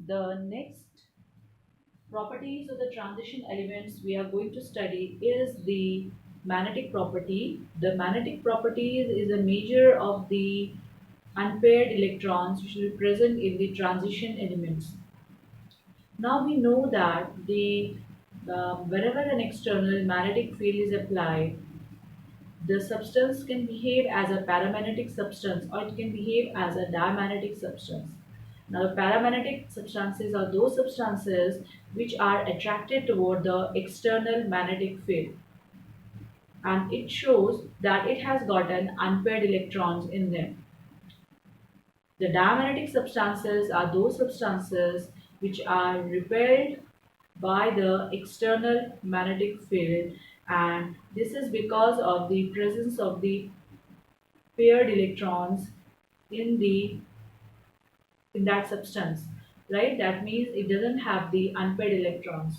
The next properties of the transition elements we are going to study is the magnetic property. The magnetic property is a measure of the unpaired electrons which will be present in the transition elements. Now we know that wherever an external magnetic field is applied, the substance can behave as a paramagnetic substance or it can behave as a diamagnetic substance. Now, paramagnetic substances are those substances which are attracted toward the external magnetic field, and it shows that it has gotten unpaired electrons in them. The diamagnetic substances are those substances which are repelled by the external magnetic field, and this is because of the presence of the paired electrons in the in that substance, right? That means it doesn't have the unpaired electrons.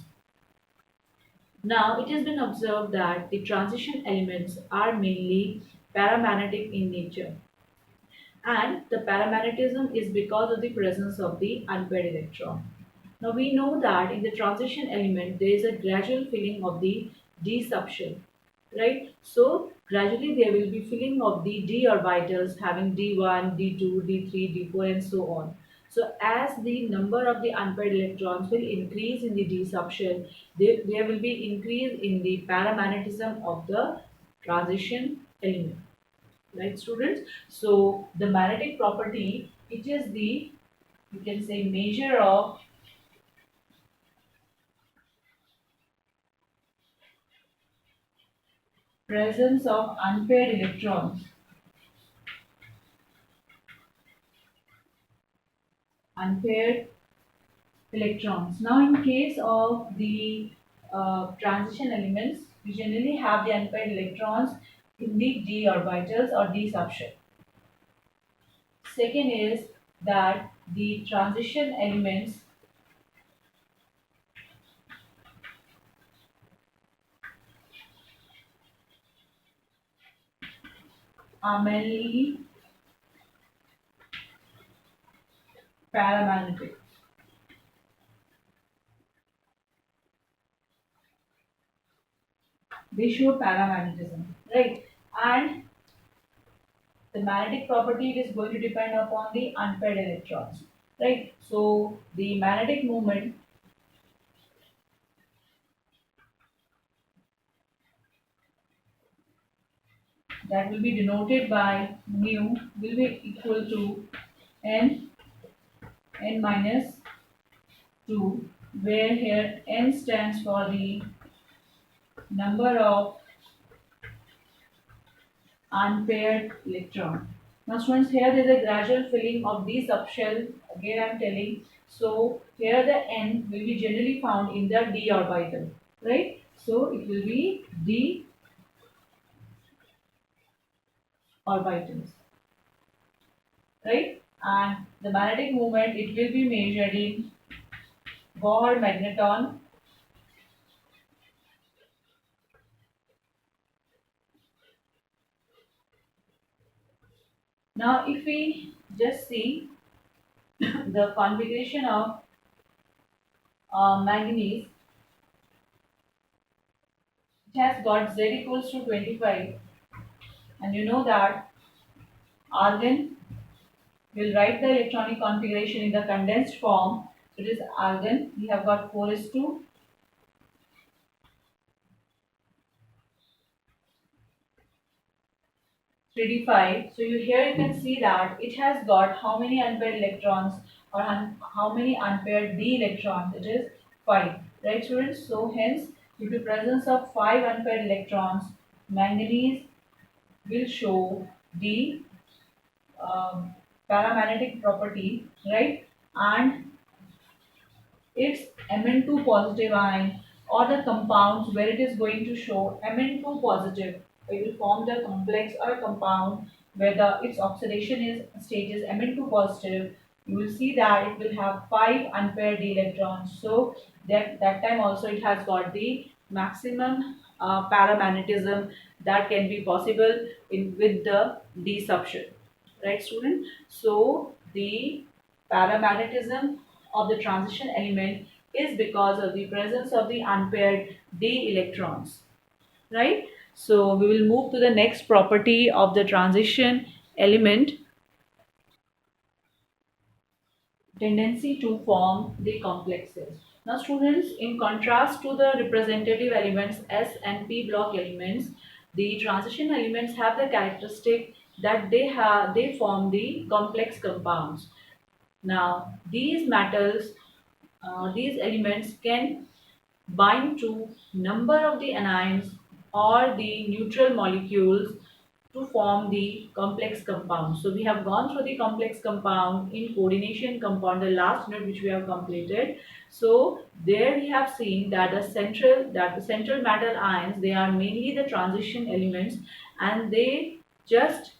Now it has been observed that the transition elements are mainly paramagnetic in nature, and the paramagnetism is because of the presence of the unpaired electron. Now we know that in the transition element there is a gradual filling of the d subshell, right? So gradually there will be filling of the d orbitals having d1, d2, d3, d4 and so on. So as the number of the unpaired electrons will increase in the d subshell, there will be increase in the paramagnetism of the transition element, right students? So the magnetic property, it is the, you can say, measure of presence of unpaired electrons. Unpaired electrons. Now, in case of the transition elements, we generally have the unpaired electrons in the d orbitals or d subshell. Second is that the transition elements are mainly paramagnetic. They show paramagnetism, right? And the magnetic property is going to depend upon the unpaired electrons, right? So the magnetic moment, that will be denoted by mu, will be equal to n minus 2, where here n stands for the number of unpaired electron. Now students, here there is a gradual filling of d subshell, again I am telling. So here the n will be generally found in the d orbital, right? So it will be d orbitals, right? And the magnetic moment, it will be measured in Bohr magneton. Now if we just see the configuration of manganese, it has got Z equals to 25, and you know that argon will write the electronic configuration in the condensed form. So it is argon, we have got 4s2 3d5. So here you can see that it has got how many unpaired electrons, or how many unpaired d electrons? It is 5, right students? So hence, due to presence of 5 unpaired electrons, manganese will show the um, paramagnetic property, right? And its Mn2 positive ion, or the compounds where it is going to show Mn2 positive, it will form the complex or compound where its oxidation is stage is Mn2 positive. You will see that it will have 5 unpaired d electrons. So that time also it has got the maximum paramagnetism that can be possible in with the d subshell, right student? So the paramagnetism of the transition element is because of the presence of the unpaired d electrons, right? So we will move to the next property of the transition element, tendency to form the complexes. Now students, in contrast to the representative elements S and P block elements, the transition elements have the characteristic that they form the complex compounds. Now these elements can bind to number of the anions or the neutral molecules to form the complex compound. So we have gone through the complex compound in coordination compound, the last unit which we have completed. So there we have seen that the central metal ions, they are mainly the transition elements, and they just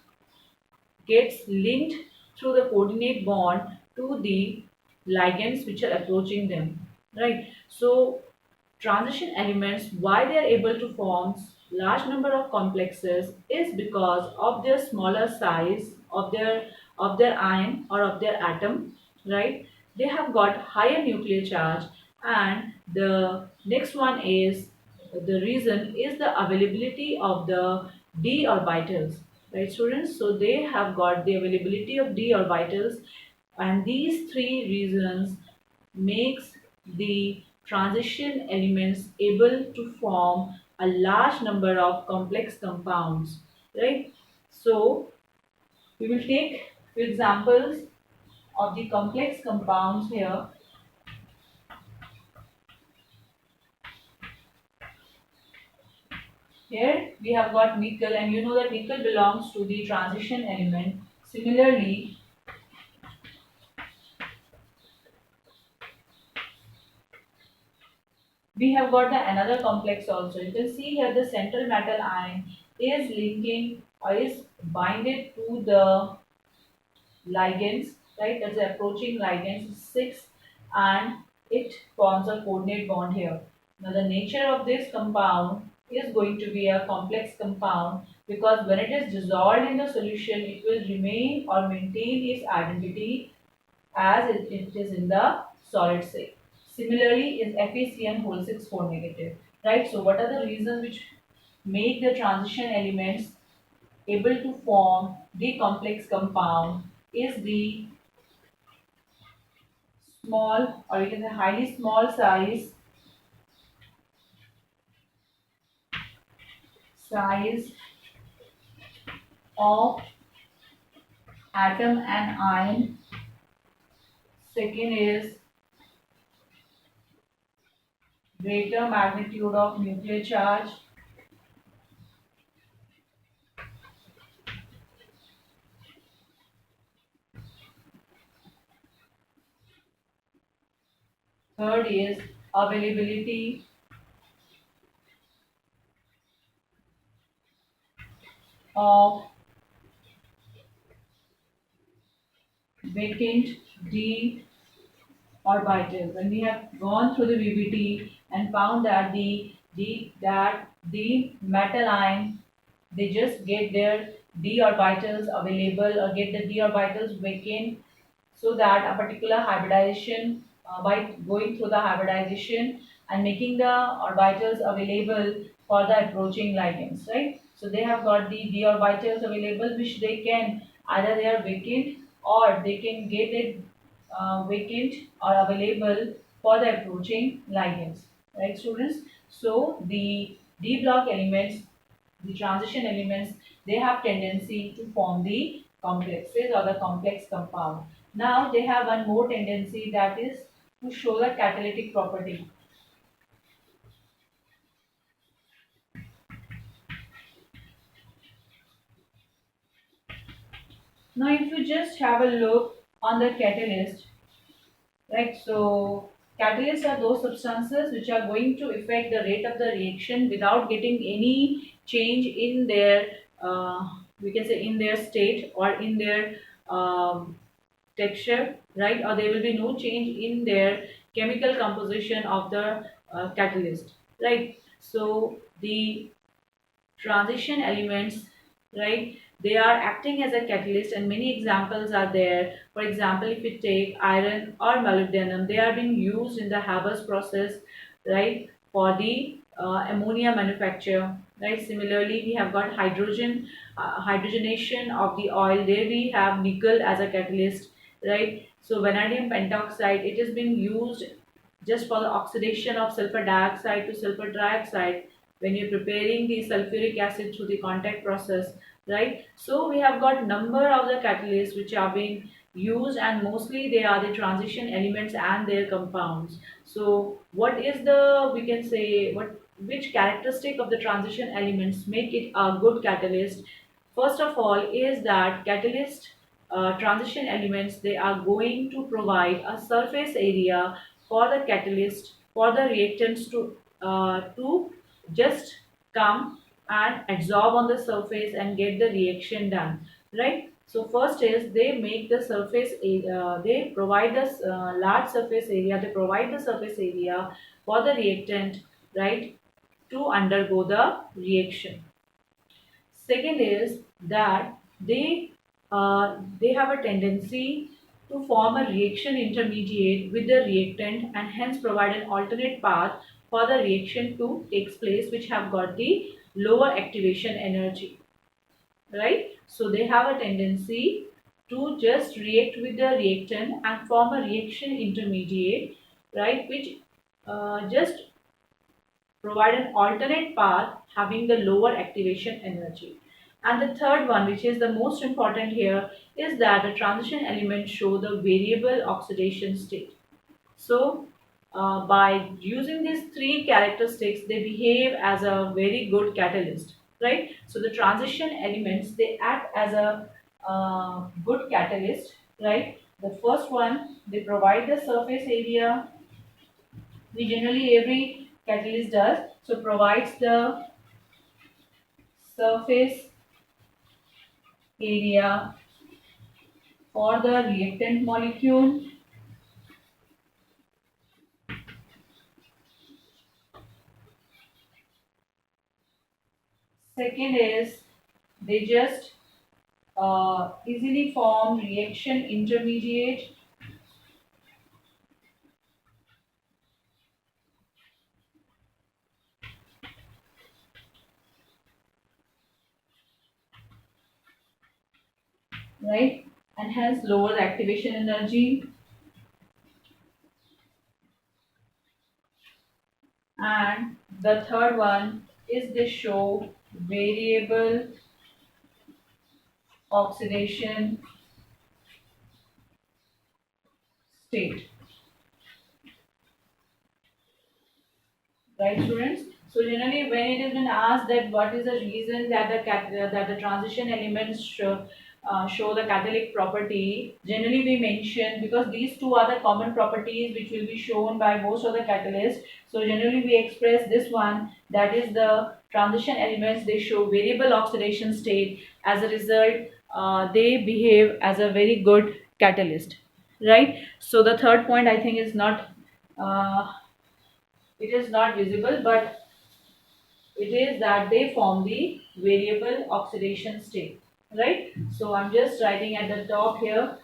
gets linked through the coordinate bond to the ligands which are approaching them, right? So transition elements, why they are able to form large number of complexes, is because of their smaller size of their ion or of their atom, right? They have got higher nuclear charge, and the next one is, the reason is the availability of the d orbitals, right students? So they have got the availability of d orbitals, and these three reasons makes the transition elements able to form a large number of complex compounds, right? So we will take few examples of the complex compounds here. Here we have got nickel, and you know that nickel belongs to the transition element. Similarly, we have got the another complex also. You can see here the central metal ion is linking or is binded to the ligands, right? That's the approaching ligands 6, and it forms a coordinate bond here. Now the nature of this compound is going to be a complex compound, because when it is dissolved in the solution, it will remain or maintain its identity as it is in the solid state. Similarly is FeCN whole 6 4 negative, right? So what are the reasons which make the transition elements able to form the complex compound? Is the small, or you can say highly small size of atom and ion. Second is greater magnitude of nuclear charge. Third is availability of vacant d orbital. When we have gone through the VBT and found that the metal ion, they just get their d orbitals available or get the d orbitals vacant, so that a particular hybridization, by going through the hybridization and making the orbitals available for the approaching ligands, right? So they have got the d orbitals available, which they can either they are vacant or they can get it vacant or available for the approaching ligands, right students? So the d block elements, the transition elements, they have tendency to form the complexes or the complex compound. Now they have one more tendency, that is to show the catalytic property. Now if you just have a look on the catalyst, right? So catalysts are those substances which are going to affect the rate of the reaction without getting any change in their, we can say, in their state or in their texture, right? Or there will be no change in their chemical composition of the catalyst, right? So the transition elements, right, they are acting as a catalyst, and many examples are there. For example, if we take iron or molybdenum, they are being used in the Haber's process, right, for the ammonia manufacture, right. Similarly, we have got hydrogenation of the oil. There we have nickel as a catalyst, right. So vanadium pentoxide, it is being used just for the oxidation of sulfur dioxide to sulfur trioxide when you're preparing the sulfuric acid through the contact process, right. So we have got number of the catalysts which are being used, and mostly they are the transition elements and their compounds. So what is the, we can say, what, which characteristic of the transition elements make it a good catalyst? First of all is that catalyst, transition elements, they are going to provide a surface area for the catalyst, for the reactants to just come and absorb on the surface and get the reaction done, right. So first is they make the surface area, they provide this large surface area, they provide the surface area for the reactant, right, to undergo the reaction. Second is that they have a tendency to form a reaction intermediate with the reactant, and hence provide an alternate path for the reaction to takes place, which have got the lower activation energy, right. So they have a tendency to just react with the reactant and form a reaction intermediate, right, which just provide an alternate path having the lower activation energy. And the third one, which is the most important here, is that the transition elements show the variable oxidation state. So, by using these three characteristics, they behave as a very good catalyst, right? So, the transition elements, they act as a good catalyst, right? The first one, they provide the surface area. We generally, every catalyst does, so provides the surface area for the reactant molecule. Second is they just easily form reaction intermediate. Right, and hence lower the activation energy. And the third one is they show variable oxidation state, right, students. So generally when it has been asked that what is the reason that that the transition elements show the catalytic property, generally we mention because these two are the common properties which will be shown by most of the catalysts. So generally we express this one, that is the transition elements, they show variable oxidation state. As a result, they behave as a very good catalyst, right. So the third point I think is not, uh, it is not visible, but it is that they form the variable oxidation state, right. So I'm just writing at the top here.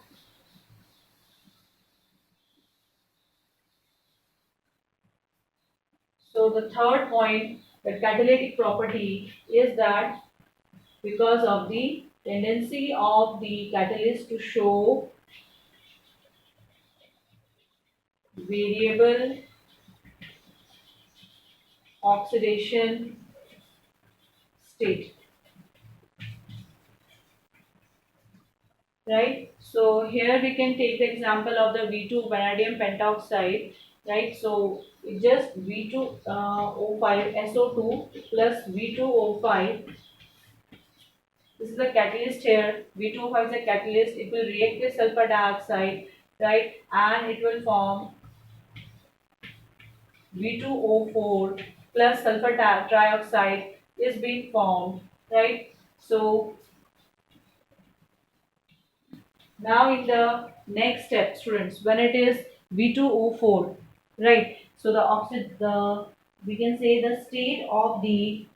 So the third point, the catalytic property, is that because of the tendency of the catalyst to show variable oxidation state, right. So here we can take the example of the V2 vanadium pentoxide, right. So it just V2O5 SO2 plus V2O5. This is the catalyst here. V2O5 is a catalyst. It will react with sulfur dioxide, right, and it will form V2O4 plus sulfur trioxide is being formed, right. So now in the next step, students, when it is V2O4, right. So the we can say the state of the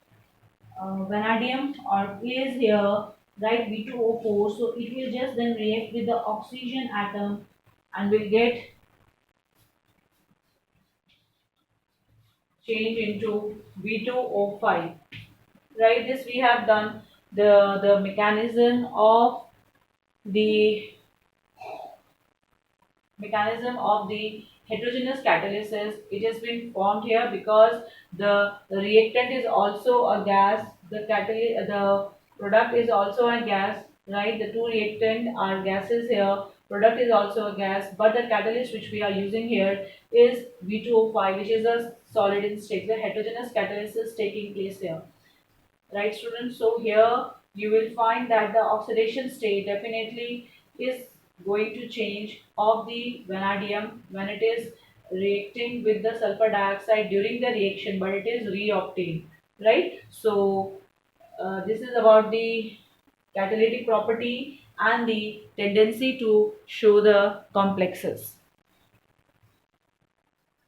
vanadium or is here right, V2O4. So it will just then react with the oxygen atom and will get changed into V2O5. Right, this we have done the mechanism of the heterogeneous catalysis. It has been formed here because the reactant is also a gas, the product is also a gas, right? The two reactant are gases here, product is also a gas, but the catalyst which we are using here is V2O5, which is a solid in state. The heterogeneous catalysis is taking place here, right, students? So here you will find that the oxidation state definitely is going to change of the vanadium when it is reacting with the sulfur dioxide during the reaction, but it is reobtained, right? So this is about the catalytic property and the tendency to show the complexes.